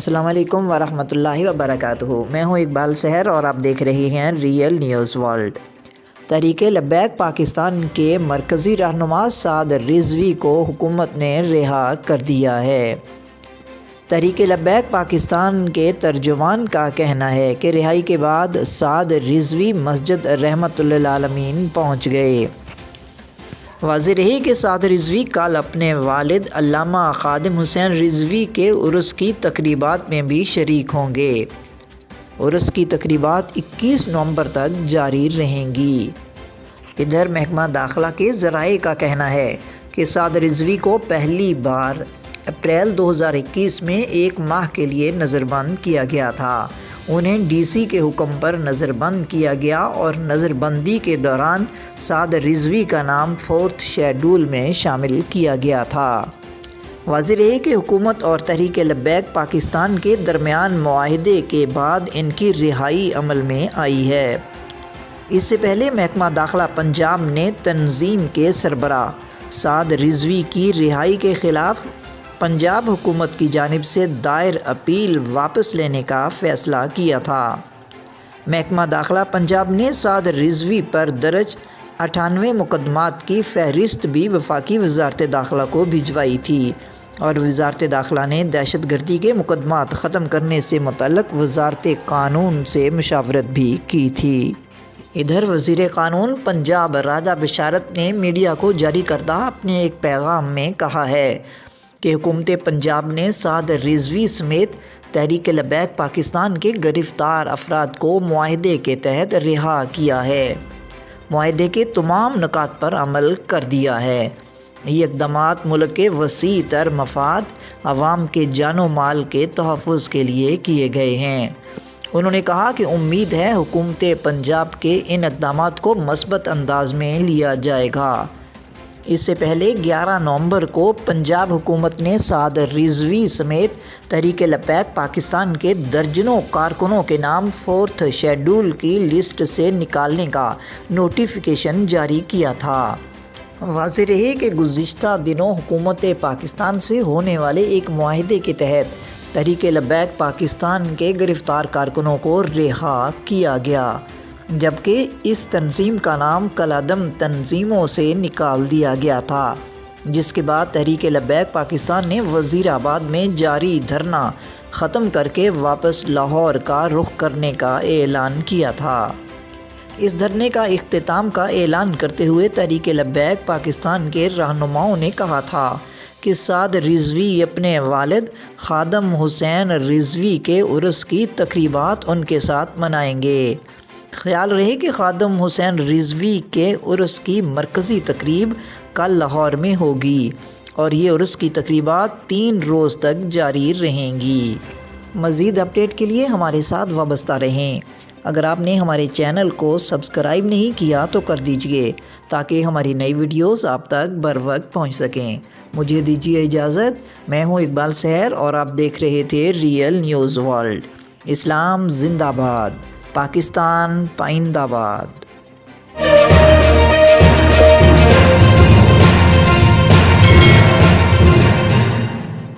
السلام علیکم ورحمۃ اللہ وبرکاتہ۔ میں ہوں اقبال سحر اور آپ دیکھ رہے ہیں real news world. Tehreek Labbaik Pakistan کے مرکزی رہنما سعد رضوی کو حکومت نے رہا کر دیا ہے۔ تحریک لبیک پاکستان کے ترجمان کا کہنا ہے کہ رہائی کے بعد سعد رضوی مسجد رحمت للعالمین پہنچ گئے۔ واضح رہے کہ سعد رضوی کل اپنے والد علامہ خادم حسین رضوی کے عرس کی تقریبات میں بھی شریک ہوں گے۔ عرس کی تقریبات 21 نومبر تک جاری رہیں گی۔ ادھر محکمہ داخلہ کے ذرائع کا کہنا ہے کہ سعد رضوی کو پہلی بار اپریل 2021 میں 1 ماہ کے لیے نظر بند کیا گیا تھا۔ انہیں ڈی سی کے حکم پر نظر بند کیا گیا اور نظر بندی کے دوران سعد رضوی کا نام 4تھ شیڈول میں شامل کیا گیا تھا۔ واضح رہے کہ حکومت اور تحریک لبیک پاکستان کے درمیان معاہدے کے بعد ان کی رہائی عمل میں آئی ہے۔ اس سے پہلے محکمہ داخلہ پنجاب نے تنظیم کے سربراہ سعد رضوی کی رہائی کے خلاف پنجاب حکومت کی جانب سے دائر اپیل واپس لینے کا فیصلہ کیا تھا۔ محکمہ داخلہ پنجاب نے سعد رضوی پر درج 98 مقدمات کی فہرست بھی وفاقی وزارت داخلہ کو بھجوائی تھی اور وزارت داخلہ نے دہشت گردی کے مقدمات ختم کرنے سے متعلق وزارت قانون سے مشاورت بھی کی تھی۔ ادھر وزیر قانون پنجاب راجہ بشارت نے میڈیا کو جاری کردہ اپنے ایک پیغام میں کہا ہے کہ حکومت پنجاب نے سعد رضوی سمیت تحریک لبیک پاکستان کے گرفتار افراد کو معاہدے کے تحت رہا کیا ہے، معاہدے کے تمام نکات پر عمل کر دیا ہے۔ یہ اقدامات ملک کے وسیع تر مفاد، عوام کے جان و مال کے تحفظ کے لیے کیے گئے ہیں۔ انہوں نے کہا کہ امید ہے حکومت پنجاب کے ان اقدامات کو مثبت انداز میں لیا جائے گا۔ اس سے پہلے 11 نومبر کو پنجاب حکومت نے سعد رضوی سمیت تحریک لبیک پاکستان کے درجنوں کارکنوں کے نام 4تھ شیڈول کی لسٹ سے نکالنے کا نوٹیفیکیشن جاری کیا تھا۔ واضح رہے کہ گزشتہ دنوں حکومت پاکستان سے ہونے والے ایک معاہدے کے تحت تحریک لبیک پاکستان کے گرفتار کارکنوں کو رہا کیا گیا، جبکہ اس تنظیم کا نام کالعدم تنظیموں سے نکال دیا گیا تھا، جس کے بعد تحریک لبیک پاکستان نے وزیر آباد میں جاری دھرنا ختم کر کے واپس لاہور کا رخ کرنے کا اعلان کیا تھا۔ اس دھرنے کا اختتام کا اعلان کرتے ہوئے تحریک لبیک پاکستان کے رہنماؤں نے کہا تھا کہ سعد رضوی اپنے والد خادم حسین رضوی کے عرس کی تقریبات ان کے ساتھ منائیں گے۔ خیال رہے کہ خادم حسین رضوی کے عرس کی مرکزی تقریب کل لاہور میں ہوگی اور یہ عرس کی تقریبات 3 روز تک جاری رہیں گی۔ مزید اپڈیٹ کے لیے ہمارے ساتھ وابستہ رہیں۔ اگر آپ نے ہمارے چینل کو سبسکرائب نہیں کیا تو کر دیجئے تاکہ ہماری نئی ویڈیوز آپ تک بر وقت پہنچ سکیں۔ مجھے دیجیے اجازت۔ میں ہوں اقبال سحر اور آپ دیکھ رہے تھے ریئل نیوز ورلڈ۔ اسلام زندہ باد، پاکستان پائندہ باد۔